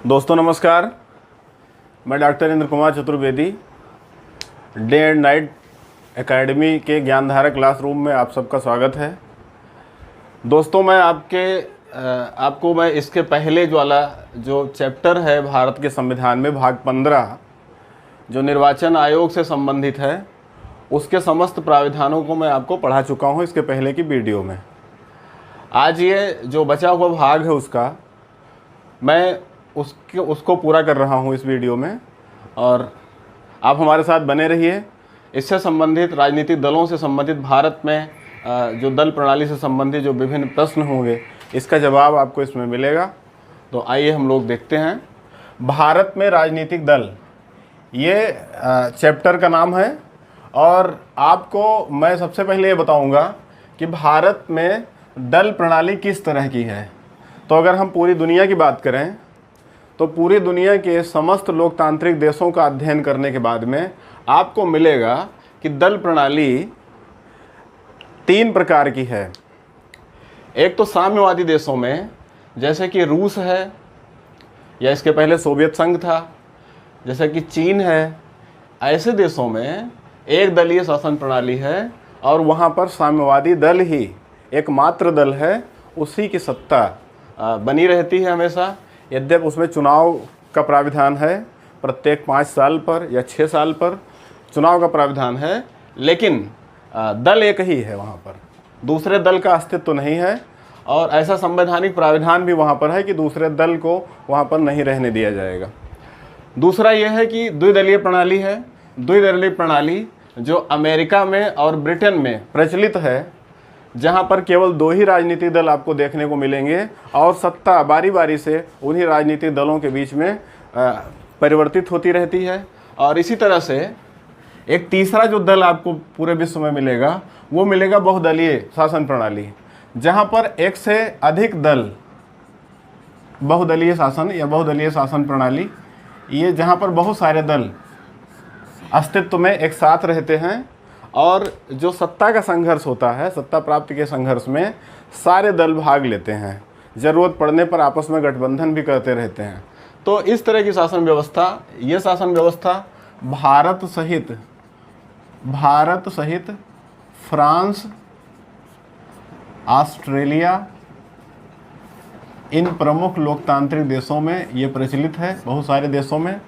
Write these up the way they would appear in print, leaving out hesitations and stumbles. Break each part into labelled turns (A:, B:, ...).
A: दोस्तों नमस्कार, मैं doctor Indra Kumar Chaturvedi day and night academy के ज्ञानधारा क्लासरूम में आप सबका स्वागत है। दोस्तों मैं आपको मैं इसके पहले जो चैप्टर है भारत के संविधान में भाग 15 जो निर्वाचन आयोग से संबंधित है उसके समस्त प्राविधानों को मैं आपको पढ़ा चुका हूं इसके पहले की वीडियो में। आज ये जो बचा हुआ भाग है उसका मैं उसको पूरा कर रहा हूं इस वीडियो में, और आप हमारे साथ बने रहिए। इससे संबंधित राजनीतिक दलों से संबंधित भारत में जो दल प्रणाली से संबंधित जो विभिन्न प्रश्न होंगे इसका जवाब आपको इसमें मिलेगा। तो आइए हम लोग देखते हैं। भारत में राजनीतिक दल ये चैप्टर का नाम है, और आपको मैं सबसे पहले ये बताऊंगा कि भारत में दल प्रणाली किस तरह की है। तो अगर हम पूरी दुनिया की बात करें तो पूरी दुनिया के समस्त लोकतांत्रिक देशों का अध्ययन करने के बाद में आपको मिलेगा कि दल प्रणाली 3 प्रकार की है। एक तो साम्यवादी देशों में, जैसे कि रूस है या इसके पहले सोवियत संघ था, जैसे कि चीन है, ऐसे देशों में एक दलीय शासन प्रणाली है और वहाँ पर साम्यवादी दल ही एकमात्र दल है, उसी की सत्ता बनी रहती है हमेशा। यद्यपि उसमें चुनाव का प्राविधान है, प्रत्येक 5 साल पर या 6 साल पर चुनाव का प्राविधान है, लेकिन दल एक ही है वहाँ पर, दूसरे दल का अस्तित्व नहीं है। और ऐसा संवैधानिक प्राविधान भी वहाँ पर है कि दूसरे दल को वहाँ पर नहीं रहने दिया जाएगा। दूसरा यह है कि द्विदलीय प्रणाली है। द्विदलीय प्रणाली जो अमेरिका में और ब्रिटेन में प्रचलित है, जहाँ पर केवल 2 ही राजनीतिक दल आपको देखने को मिलेंगे और सत्ता बारी बारी से उन्हीं राजनीतिक दलों के बीच में परिवर्तित होती रहती है। और इसी तरह से एक तीसरा जो दल आपको पूरे विश्व में मिलेगा वो मिलेगा बहुदलीय शासन प्रणाली, जहाँ पर एक से अधिक दल, बहुदलीय शासन या बहुदलीय शासन प्रणाली, ये जहाँ पर बहुत सारे दल अस्तित्व में एक साथ रहते हैं और जो सत्ता का संघर्ष होता है, सत्ता प्राप्ति के संघर्ष में सारे दल भाग लेते हैं, ज़रूरत पड़ने पर आपस में गठबंधन भी करते रहते हैं। तो इस तरह की शासन व्यवस्था, ये शासन व्यवस्था भारत सहित फ्रांस, ऑस्ट्रेलिया, इन प्रमुख लोकतांत्रिक देशों में ये प्रचलित है, बहुत सारे देशों में।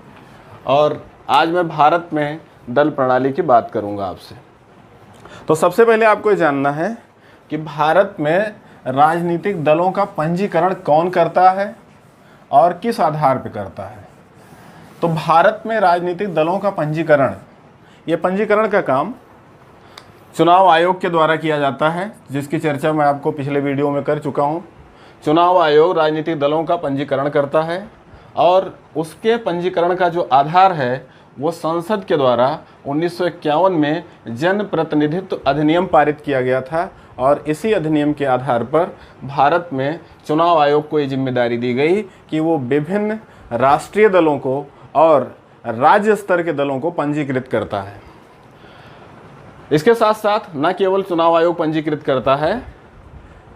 A: और आज मैं भारत में दल प्रणाली की बात करूंगा आपसे। तो सबसे पहले आपको ये जानना है कि भारत में राजनीतिक दलों का पंजीकरण कौन करता है और किस आधार पर करता है। तो भारत में राजनीतिक दलों का पंजीकरण, ये पंजीकरण का काम चुनाव आयोग के द्वारा किया जाता है, जिसकी चर्चा मैं आपको पिछले वीडियो में कर चुका हूँ। चुनाव आयोग राजनीतिक दलों का पंजीकरण करता है और उसके पंजीकरण का जो आधार है वो संसद के द्वारा 1951 में जन प्रतिनिधित्व अधिनियम पारित किया गया था। और इसी अधिनियम के आधार पर भारत में चुनाव आयोग को ये जिम्मेदारी दी गई कि वो विभिन्न राष्ट्रीय दलों को और राज्य स्तर के दलों को पंजीकृत करता है। इसके साथ साथ न केवल चुनाव आयोग पंजीकृत करता है,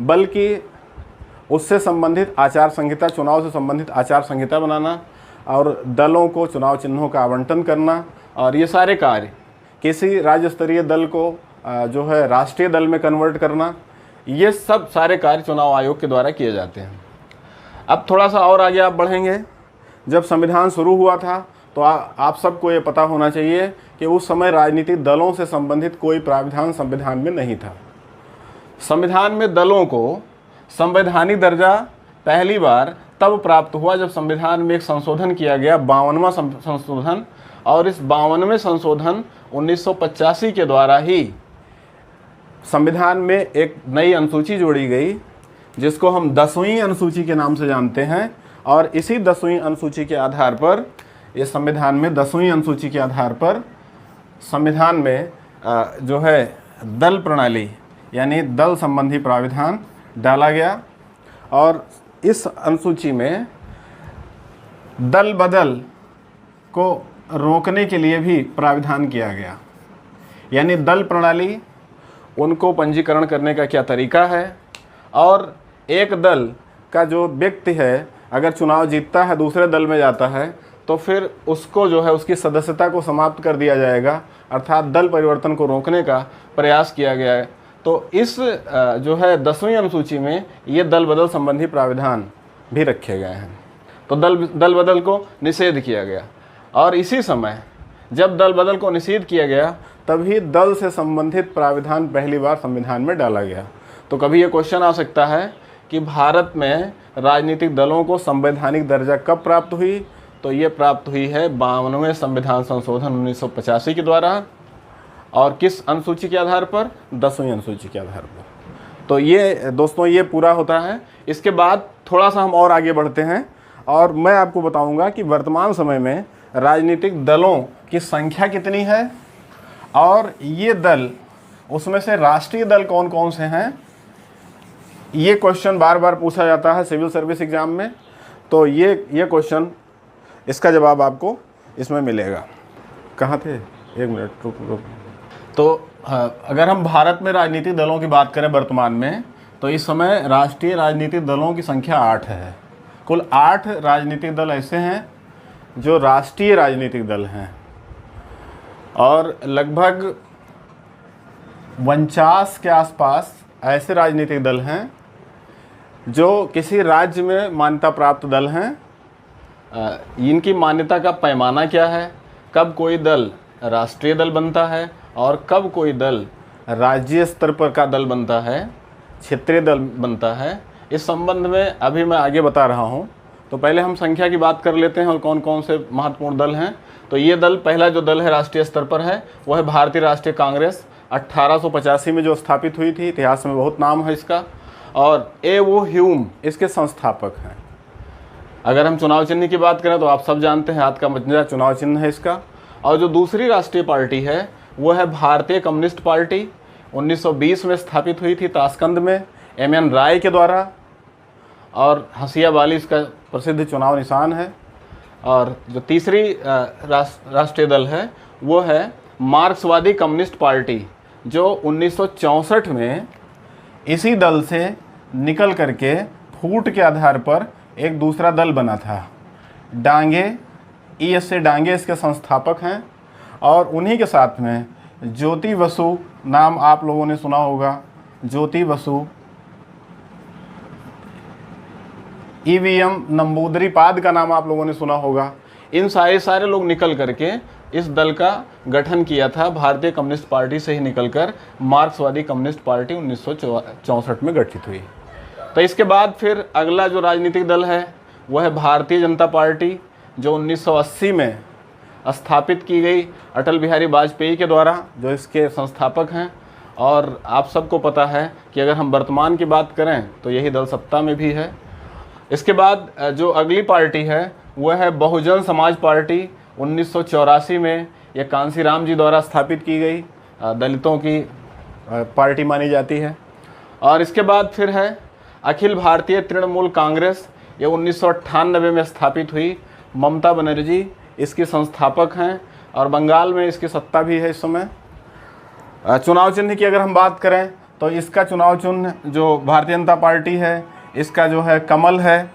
A: बल्कि उससे संबंधित आचार संहिता, चुनाव से संबंधित आचार संहिता बनाना और दलों को चुनाव चिन्हों का आवंटन करना, और ये सारे कार्य किसी राज्य स्तरीय दल को जो है राष्ट्रीय दल में कन्वर्ट करना, ये सब सारे कार्य चुनाव आयोग के द्वारा किए जाते हैं। अब थोड़ा सा और आगे आप बढ़ेंगे। जब संविधान शुरू हुआ था तो आप सबको ये पता होना चाहिए कि उस समय राजनीतिक दलों से संबंधित कोई प्राविधान संविधान में नहीं था। संविधान में दलों को संवैधानिक दर्जा पहली बार तब प्राप्त हुआ जब संविधान में एक संशोधन किया गया, 52वां संशोधन। और इस 52वें संशोधन 1985 के द्वारा ही संविधान में एक नई अनुसूची जोड़ी गई, जिसको हम 10वीं अनुसूची के नाम से जानते हैं। और इसी 10वीं अनुसूची के आधार पर, ये संविधान में 10वीं अनुसूची के आधार पर संविधान में जो है दल प्रणाली यानी दल संबंधी प्राविधान डाला गया। और इस अनुसूची में दल बदल को रोकने के लिए भी प्राविधान किया गया। यानी दल प्रणाली, उनको पंजीकरण करने का क्या तरीका है, और एक दल का जो व्यक्ति है अगर चुनाव जीतता है, दूसरे दल में जाता है, तो फिर उसको जो है उसकी सदस्यता को समाप्त कर दिया जाएगा, अर्थात दल परिवर्तन को रोकने का प्रयास किया गया है। तो इस जो है 10वीं अनुसूची में ये दल बदल संबंधी प्राविधान भी रखे गए हैं। तो दल बदल को निषेध किया गया, और इसी समय जब दल बदल को निषेध किया गया तभी दल से संबंधित प्राविधान पहली बार संविधान में डाला गया। तो कभी ये क्वेश्चन आ सकता है कि भारत में राजनीतिक दलों को संवैधानिक दर्जा कब प्राप्त हुई? तो ये प्राप्त हुई है 52वें संविधान संशोधन 1985 के द्वारा, और किस अनुसूची के आधार पर? 10वीं अनुसूची के आधार पर। तो ये दोस्तों ये पूरा होता है। इसके बाद थोड़ा सा हम और आगे बढ़ते हैं, और मैं आपको बताऊंगा कि वर्तमान समय में राजनीतिक दलों की संख्या कितनी है, और ये दल, उसमें से राष्ट्रीय दल कौन कौन से हैं। ये क्वेश्चन बार बार पूछा जाता है सिविल सर्विस एग्ज़ाम में। तो ये क्वेश्चन, इसका जवाब आपको इसमें मिलेगा। कहाँ थे? एक मिनट रुक। तो अगर हम भारत में राजनीतिक दलों की बात करें वर्तमान में, तो इस समय राष्ट्रीय राजनीतिक दलों की संख्या 8 है। कुल 8 राजनीतिक दल ऐसे हैं जो राष्ट्रीय राजनीतिक दल हैं, और लगभग 49 के आसपास ऐसे राजनीतिक दल हैं जो किसी राज्य में मान्यता प्राप्त दल हैं। इनकी मान्यता का पैमाना क्या है, कब कोई दल राष्ट्रीय दल बनता है और कब कोई दल राज्य स्तर पर का दल बनता है, क्षेत्रीय दल बनता है, इस संबंध में अभी मैं आगे बता रहा हूं। तो पहले हम संख्या की बात कर लेते हैं और कौन कौन से महत्वपूर्ण दल हैं। तो ये दल, पहला जो दल है राष्ट्रीय स्तर पर है वो है भारतीय राष्ट्रीय कांग्रेस। 1885 में जो स्थापित हुई थी, इतिहास में बहुत नाम है इसका, और ए.ओ. ह्यूम इसके संस्थापक हैं। अगर हम चुनाव चिन्ह की बात करें तो आप सब जानते हैं, हाथ का पंजा चुनाव चिन्ह है इसका। और जो दूसरी राष्ट्रीय पार्टी है वो है भारतीय कम्युनिस्ट पार्टी। 1920 में स्थापित हुई थी ताशकंद में M.N. राय के द्वारा, और हंसिया वाली इसका प्रसिद्ध चुनाव निशान है। और जो तीसरी राष्ट्रीय दल है वो है मार्क्सवादी कम्युनिस्ट पार्टी, जो 1964 में इसी दल से निकल करके फूट के आधार पर एक दूसरा दल बना था। डांगे, E.S.A. डांगे इसके संस्थापक हैं, और उन्हीं के साथ में ज्योति बसु, नाम आप लोगों ने सुना होगा, ज्योति बसु, E.V.M. नंबूदरीपाद का नाम आप लोगों ने सुना होगा। इन सारे लोग निकल करके इस दल का गठन किया था। भारतीय कम्युनिस्ट पार्टी से ही निकलकर मार्क्सवादी कम्युनिस्ट पार्टी 1964 में गठित हुई। तो इसके बाद फिर अगला जो राजनीतिक दल है वो है भारतीय जनता पार्टी, जो 1980 में स्थापित की गई अटल बिहारी वाजपेयी के द्वारा, जो इसके संस्थापक हैं। और आप सबको पता है कि अगर हम वर्तमान की बात करें तो यही दल सत्ता में भी है। इसके बाद जो अगली पार्टी है वह है बहुजन समाज पार्टी। 1984 में यह कांसीराम जी द्वारा स्थापित की गई दलितों की पार्टी मानी जाती है। और इसके बाद फिर है अखिल भारतीय तृणमूल कांग्रेस। ये 1998 में स्थापित हुई। ममता बनर्जी इसकी संस्थापक हैं, और बंगाल में इसकी सत्ता भी है इस समय। चुनाव चिन्ह की अगर हम बात करें तो इसका चुनाव चिन्ह जो भारतीय जनता पार्टी है, इसका जो है कमल है।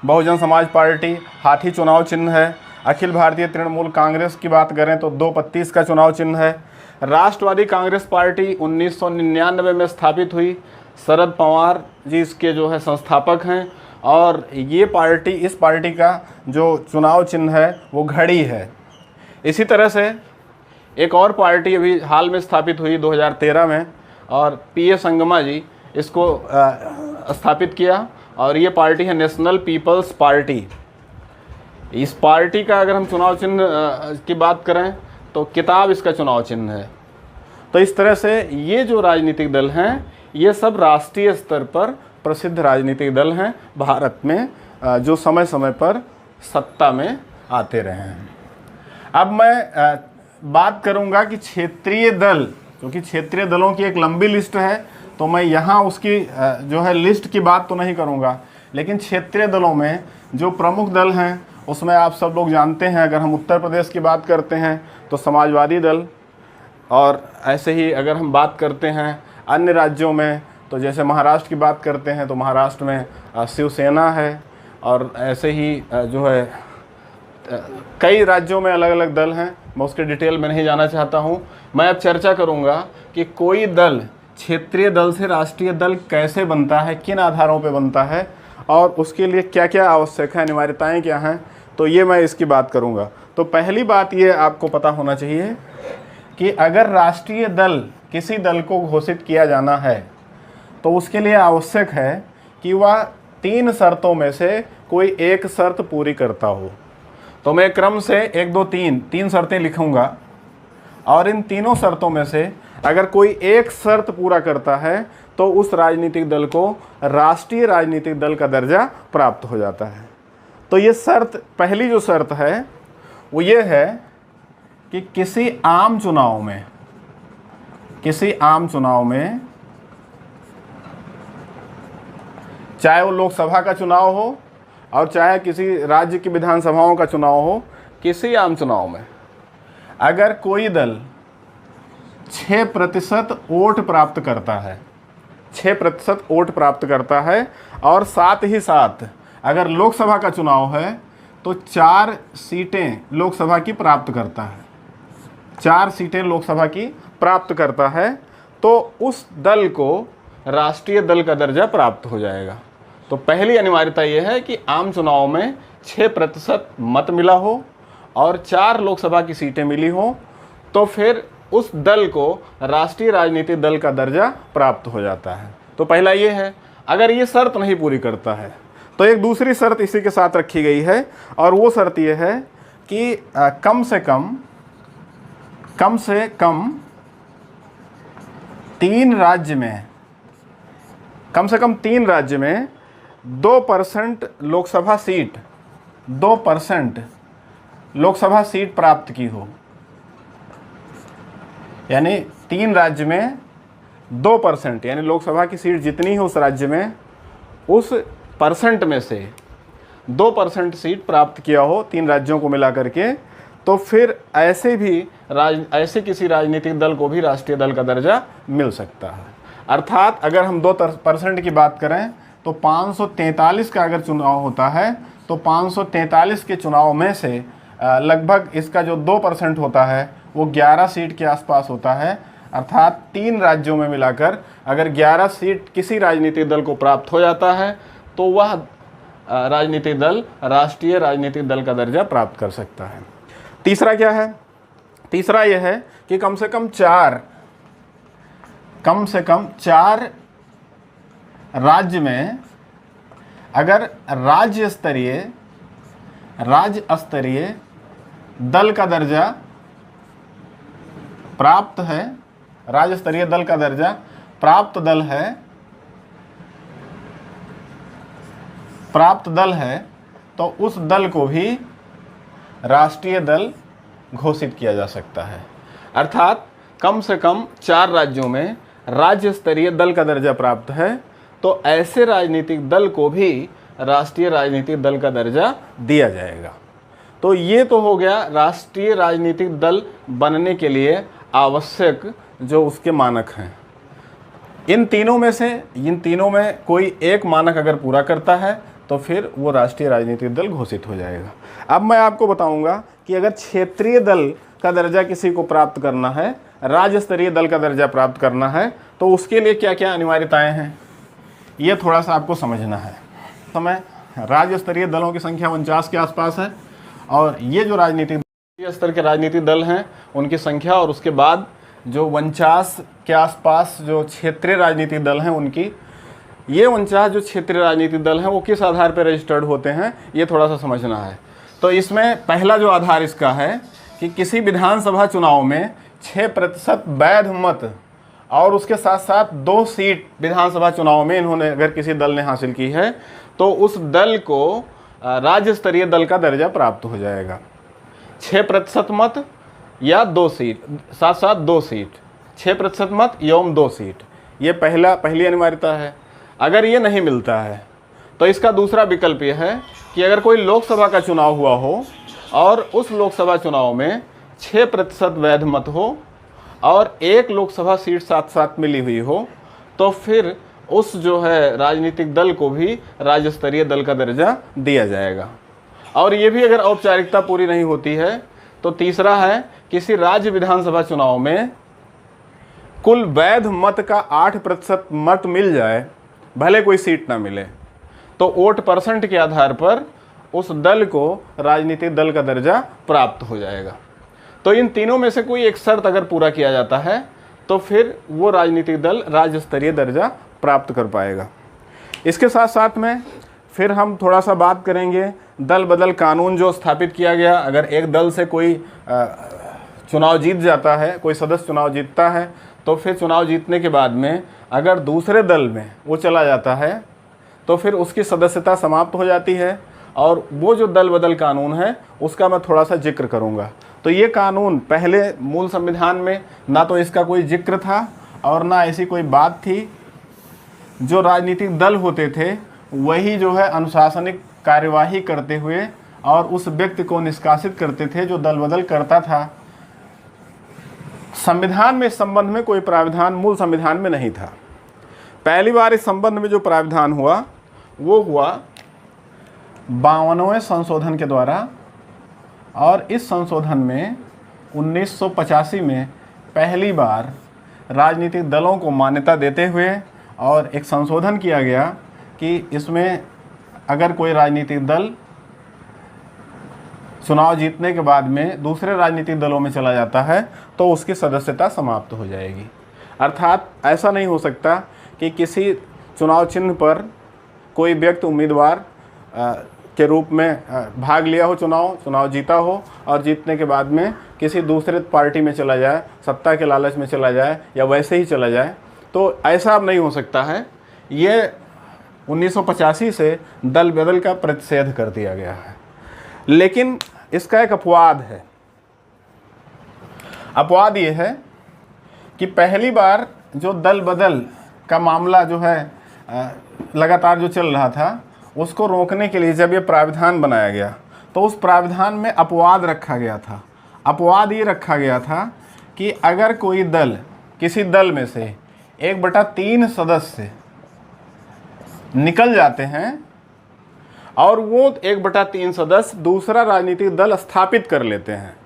A: बहुजन समाज पार्टी हाथी चुनाव चिन्ह है। अखिल भारतीय तृणमूल कांग्रेस की बात करें तो 2 पत्ती इसका चुनाव चिन्ह है। राष्ट्रवादी कांग्रेस पार्टी 1999 में स्थापित हुई। शरद पवार जी इसके जो है संस्थापक हैं, और ये पार्टी, इस पार्टी का जो चुनाव चिन्ह है वो घड़ी है। इसी तरह से एक और पार्टी अभी हाल में स्थापित हुई 2013 में, और P.A. संगमा जी इसको स्थापित किया, और ये पार्टी है नेशनल पीपल्स पार्टी। इस पार्टी का अगर हम चुनाव चिन्ह की बात करें तो किताब इसका चुनाव चिन्ह है। तो इस तरह से ये जो राजनीतिक दल हैं ये सब राष्ट्रीय स्तर पर प्रसिद्ध राजनीतिक दल हैं भारत में, जो समय समय पर सत्ता में आते रहे हैं। अब मैं बात करूंगा कि क्षेत्रीय दल, क्योंकि क्षेत्रीय दलों की एक लंबी लिस्ट है, तो मैं यहाँ उसकी जो है लिस्ट की बात तो नहीं करूँगा, लेकिन क्षेत्रीय दलों में जो प्रमुख दल हैं उसमें आप सब लोग जानते हैं। अगर हम उत्तर प्रदेश की बात करते हैं तो समाजवादी दल, और ऐसे ही अगर हम बात करते हैं अन्य राज्यों में तो जैसे महाराष्ट्र की बात करते हैं तो महाराष्ट्र में शिवसेना है, और ऐसे ही जो है कई राज्यों में अलग अलग दल हैं, मैं उसके डिटेल में नहीं जाना चाहता हूं। मैं अब चर्चा करूंगा कि कोई दल क्षेत्रीय दल से राष्ट्रीय दल कैसे बनता है, किन आधारों पर बनता है और उसके लिए क्या क्या आवश्यक है, अनिवार्यताएं क्या हैं, तो ये मैं इसकी बात करूंगा। तो पहली बात ये आपको पता होना चाहिए कि अगर राष्ट्रीय दल, किसी दल को घोषित किया जाना है तो उसके लिए आवश्यक है कि वह 3 शर्तों में से कोई एक शर्त पूरी करता हो। तो मैं क्रम से 1 2 3 शर्तें लिखूंगा और इन तीनों शर्तों में से अगर कोई एक शर्त पूरा करता है तो उस राजनीतिक दल को राष्ट्रीय राजनीतिक दल का दर्जा प्राप्त हो जाता है। तो ये शर्त, पहली जो शर्त है वो ये है कि किसी आम चुनाव में चाहे वो लोकसभा का चुनाव हो और चाहे किसी राज्य की विधानसभाओं का चुनाव हो, किसी आम चुनाव में अगर कोई दल 6% वोट प्राप्त करता है, 6% वोट प्राप्त करता है और साथ ही साथ अगर लोकसभा का चुनाव है तो 4 सीटें लोकसभा की प्राप्त करता है, 4 सीटें लोकसभा की प्राप्त करता है, तो उस दल को राष्ट्रीय दल का दर्जा प्राप्त हो जाएगा। तो पहली अनिवार्यता यह है कि आम चुनाव में 6% मत मिला हो और 4 लोकसभा की सीटें मिली हो तो फिर उस दल को राष्ट्रीय राजनीतिक दल का दर्जा प्राप्त हो जाता है। तो पहला ये है। अगर ये शर्त नहीं पूरी करता है तो एक दूसरी शर्त इसी के साथ रखी गई है और वो शर्त ये है कि कम से कम 3 राज्य में 2% लोकसभा सीट प्राप्त की हो। यानी 3 राज्य में 2%, यानी लोकसभा की सीट जितनी है उस राज्य में, उस परसेंट में से 2% सीट प्राप्त किया हो 3 राज्यों को मिला करके, तो फिर ऐसे किसी राजनीतिक दल को भी राष्ट्रीय दल का दर्जा मिल सकता है। अर्थात अगर हम 2% की बात करें तो 543 का अगर चुनाव होता है तो 543 के चुनाव में से लगभग इसका जो 2% होता है वो 11 सीट के आसपास होता है। अर्थात 3 राज्यों में मिलाकर अगर 11 सीट किसी राजनीतिक दल को प्राप्त हो जाता है तो वह राजनीतिक दल राष्ट्रीय राजनीतिक दल का दर्जा प्राप्त कर सकता है। तीसरा क्या है? तीसरा यह है कि कम से कम 4 राज्य में अगर राज्य स्तरीय दल का दर्जा प्राप्त है, राज्य स्तरीय दल का दर्जा प्राप्त दल है तो उस दल को भी राष्ट्रीय दल घोषित किया जा सकता है। अर्थात कम से कम 4 राज्यों में राज्य स्तरीय दल का दर्जा प्राप्त है तो ऐसे राजनीतिक दल को भी राष्ट्रीय राजनीतिक दल का दर्जा दिया जाएगा। तो ये तो हो गया राष्ट्रीय राजनीतिक दल बनने के लिए आवश्यक जो उसके मानक हैं। इन तीनों में कोई एक मानक अगर पूरा करता है तो फिर वो राष्ट्रीय राजनीतिक दल घोषित हो जाएगा। अब मैं आपको बताऊंगा कि अगर क्षेत्रीय दल का दर्जा किसी को प्राप्त करना है, राज्य स्तरीय दल का दर्जा प्राप्त करना है, तो उसके लिए क्या क्या अनिवार्यताएं हैं ये थोड़ा सा आपको समझना है। समय राज्य स्तरीय दलों की संख्या 49 के आसपास है और ये जो राजनीतिक स्तर के राजनीतिक दल हैं उनकी संख्या, और उसके बाद जो 49 के आसपास जो क्षेत्रीय राजनीतिक दल हैं उनकी, ये 49 जो क्षेत्रीय राजनीतिक दल हैं वो किस आधार पर रजिस्टर्ड होते हैं ये थोड़ा सा समझना है। तो इसमें पहला जो आधार इसका है कि किसी विधानसभा चुनाव में 6% वैध मत और उसके साथ साथ 2 सीट विधानसभा चुनाव में इन्होंने अगर किसी दल ने हासिल की है तो उस दल को राज्य स्तरीय दल का दर्जा प्राप्त हो जाएगा। 6% मत या 2 सीट, साथ साथ 2 सीट, 6% मत एवं 2 सीट, ये पहली अनिवार्यता है। अगर ये नहीं मिलता है तो इसका दूसरा विकल्प यह है कि अगर कोई लोकसभा का चुनाव हुआ हो और उस लोकसभा चुनाव में 6% वैध मत हो और 1 लोकसभा सीट साथ साथ मिली हुई हो तो फिर उस जो है राजनीतिक दल को भी राज्य स्तरीय दल का दर्जा दिया जाएगा। और ये भी अगर औपचारिकता पूरी नहीं होती है तो तीसरा है, किसी राज्य विधानसभा चुनाव में कुल वैध मत का 8% मत मिल जाए, भले कोई सीट ना मिले, तो वोट परसेंट के आधार पर उस दल को राजनीतिक दल का दर्जा प्राप्त हो जाएगा। तो इन तीनों में से कोई एक शर्त अगर पूरा किया जाता है तो फिर वो राजनीतिक दल राज्य स्तरीय दर्जा प्राप्त कर पाएगा। इसके साथ साथ में फिर हम थोड़ा सा बात करेंगे दल बदल कानून जो स्थापित किया गया। अगर एक दल से कोई चुनाव जीत जाता है, कोई सदस्य चुनाव जीतता है, तो फिर चुनाव जीतने के बाद में अगर दूसरे दल में वो चला जाता है तो फिर उसकी सदस्यता समाप्त हो जाती है। और वो जो दल बदल कानून है उसका मैं थोड़ा सा जिक्र करूँगा। तो ये कानून पहले मूल संविधान में ना तो इसका कोई जिक्र था और ना ऐसी कोई बात थी। जो राजनीतिक दल होते थे वही जो है अनुशासनिक कार्यवाही करते हुए और उस व्यक्ति को निष्कासित करते थे जो दल बदल करता था। संविधान में इस संबंध में कोई प्रावधान मूल संविधान में नहीं था। पहली बार इस संबंध में जो प्रावधान हुआ वो हुआ 52वें संशोधन के द्वारा। और इस संशोधन में 1985 में पहली बार राजनीतिक दलों को मान्यता देते हुए और एक संशोधन किया गया कि इसमें अगर कोई राजनीतिक दल चुनाव जीतने के बाद में दूसरे राजनीतिक दलों में चला जाता है तो उसकी सदस्यता समाप्त हो जाएगी। अर्थात ऐसा नहीं हो सकता कि किसी चुनाव चिन्ह पर कोई व्यक्ति उम्मीदवार के रूप में भाग लिया हो, चुनाव जीता हो और जीतने के बाद में किसी दूसरे पार्टी में चला जाए, सत्ता के लालच में चला जाए या वैसे ही चला जाए, तो ऐसा अब नहीं हो सकता है। ये 1985 से दल बदल का प्रतिषेध कर दिया गया है। लेकिन इसका एक अपवाद है। अपवाद ये है कि पहली बार जो दल बदल का मामला जो है लगातार जो चल रहा था उसको रोकने के लिए जब ये प्राविधान बनाया गया तो उस प्राविधान में अपवाद रखा गया था। अपवाद ये रखा गया था कि अगर कोई दल, किसी दल में से 1/3 सदस्य निकल जाते हैं और वो 1/3 सदस्य दूसरा राजनीतिक दल स्थापित कर लेते हैं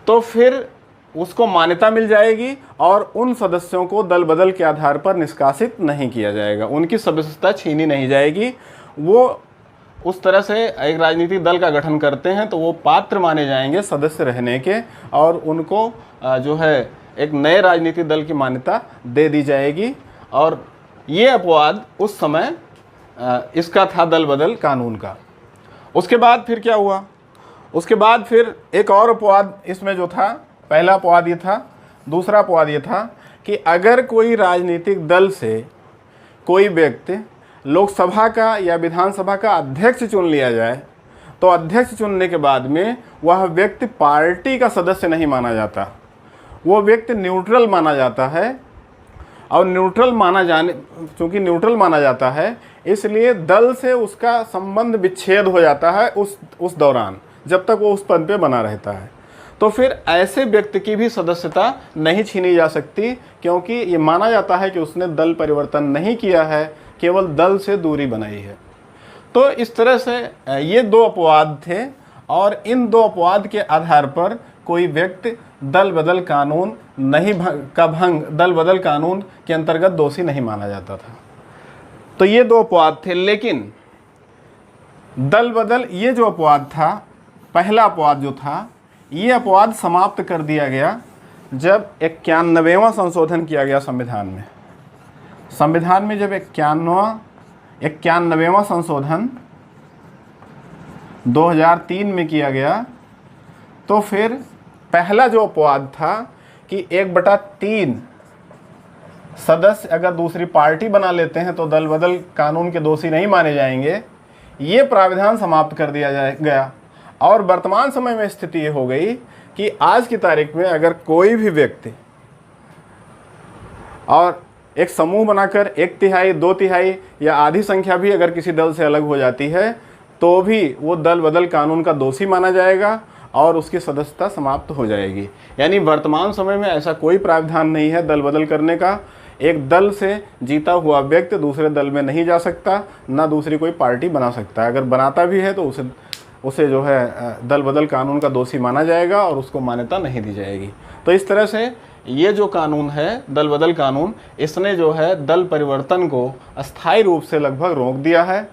A: तो फिर उसको मान्यता मिल जाएगी और उन सदस्यों को दल बदल के आधार पर निष्कासित नहीं किया जाएगा, उनकी सदस्यता छीनी नहीं जाएगी। वो उस तरह से एक राजनीतिक दल का गठन करते हैं तो वो पात्र माने जाएंगे सदस्य रहने के और उनको जो है एक नए राजनीतिक दल की मान्यता दे दी जाएगी। और ये अपवाद उस समय इसका था दल बदल कानून का। उसके बाद फिर क्या हुआ? उसके बाद फिर एक और अपवाद इसमें जो था, पहला अपवाद ये था, दूसरा अपवाद ये था कि अगर कोई राजनीतिक दल से कोई व्यक्ति लोकसभा का या विधानसभा का अध्यक्ष चुन लिया जाए तो अध्यक्ष चुनने के बाद में वह व्यक्ति पार्टी का सदस्य नहीं माना जाता, वो व्यक्ति न्यूट्रल माना जाता है। और न्यूट्रल माना जाने, चूँकि न्यूट्रल माना जाता है इसलिए दल से उसका संबंध विच्छेद हो जाता है उस दौरान, जब तक वो उस पद पे बना रहता है। तो फिर ऐसे व्यक्ति की भी सदस्यता नहीं छीनी जा सकती क्योंकि ये माना जाता है कि उसने दल परिवर्तन नहीं किया है, केवल दल से दूरी बनाई है। तो इस तरह से ये दो अपवाद थे और इन दो अपवाद के आधार पर कोई व्यक्ति दल बदल कानून दल बदल कानून के अंतर्गत दोषी नहीं माना जाता था। तो ये दो अपवाद थे। लेकिन दल बदल ये जो अपवाद था, पहला अपवाद जो था, ये अपवाद समाप्त कर दिया गया जब 91वां संशोधन किया गया संविधान में। संविधान में जब 91वां संशोधन 2003 में किया गया तो फिर पहला जो अपवाद था कि 1/3 सदस्य अगर दूसरी पार्टी बना लेते हैं तो दल बदल कानून के दोषी नहीं माने जाएंगे, ये प्राविधान समाप्त कर दिया गया। और वर्तमान समय में स्थिति ये हो गई कि आज की तारीख में अगर कोई भी व्यक्ति और एक समूह बनाकर 1/3, 2/3 या आधी संख्या भी अगर किसी दल से अलग हो जाती है तो भी वो दल बदल कानून का दोषी माना जाएगा और उसकी सदस्यता समाप्त हो जाएगी। यानी वर्तमान समय में ऐसा कोई प्रावधान नहीं है दल बदल करने का। एक दल से जीता हुआ व्यक्ति दूसरे दल में नहीं जा सकता, ना दूसरी कोई पार्टी बना सकता है। अगर बनाता भी है तो उसे जो है दल बदल कानून का दोषी माना जाएगा और उसको मान्यता नहीं दी जाएगी। तो इस तरह से ये जो कानून है दल बदल कानून, इसने जो है दल परिवर्तन को अस्थायी रूप से लगभग रोक दिया है।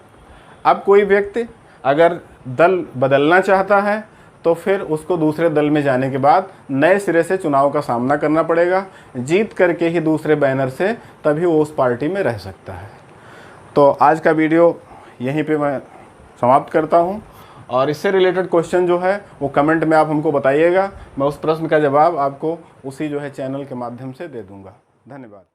A: अब कोई व्यक्ति अगर दल बदलना चाहता है तो फिर उसको दूसरे दल में जाने के बाद नए सिरे से चुनाव का सामना करना पड़ेगा, जीत करके ही दूसरे बैनर से तभी वो उस पार्टी में रह सकता है। तो आज का वीडियो यहीं पे मैं समाप्त करता हूँ, और इससे रिलेटेड क्वेश्चन जो है वो कमेंट में आप हमको बताइएगा। मैं उस प्रश्न का जवाब आपको उसी जो है चैनल के माध्यम से दे दूँगा। धन्यवाद।